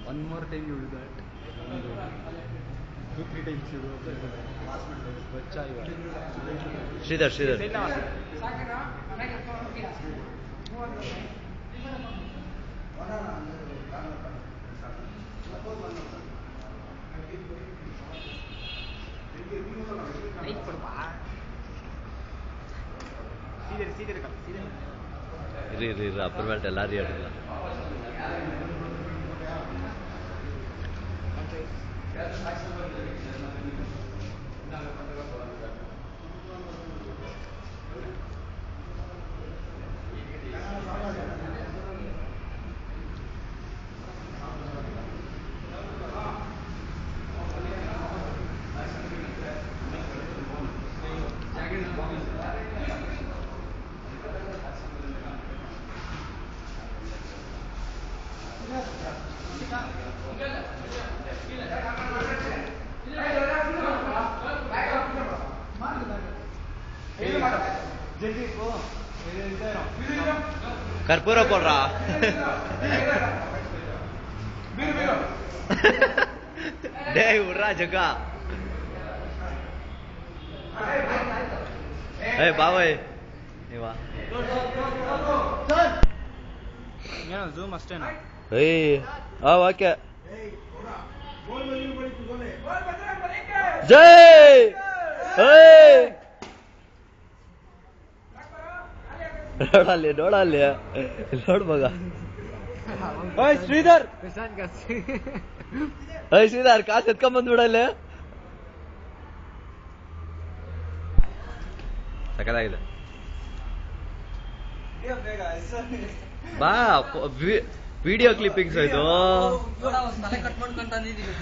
One more time you do that. 2-3 times you do. Sridhar. ಇರಿ upper ಮೇಲೆ ಎಲ್ಲಾರು ಹೇಳಿಲ್ಲ. ಕರ್ಪೂರ ಪೌಡ್ರಾ ಡೇ ಹುಡ್ರಾ ಜಗ್ಗ ಏ ಬಾವಯ್ ನೀವಾ ಝೂಮ್ ಅಷ್ಟೇನಾ? ಏಯ್ ಓಕೆ. ಜೈ ನೋಡಲ್ಲಿ ನೋಡ್ ಮಗ. ಶ್ರೀಧರ್ ಶ್ರೀಧರ್ ಕಾಸು ಎತ್ಕೊಂಡ್ ಬಂದ್ಬಿಡಲ್ಲಿ. ಸಕಲಾಗಿದೆ ಬಾ. ವಿಡಿಯೋ ಕ್ಲಿಪ್ಪಿಂಗ್ಸ್ ಇದು. ಕಟ್ ಮಾಡ್ಕೊಂಡ್ ತಂದಿದ್ದೀವಿ.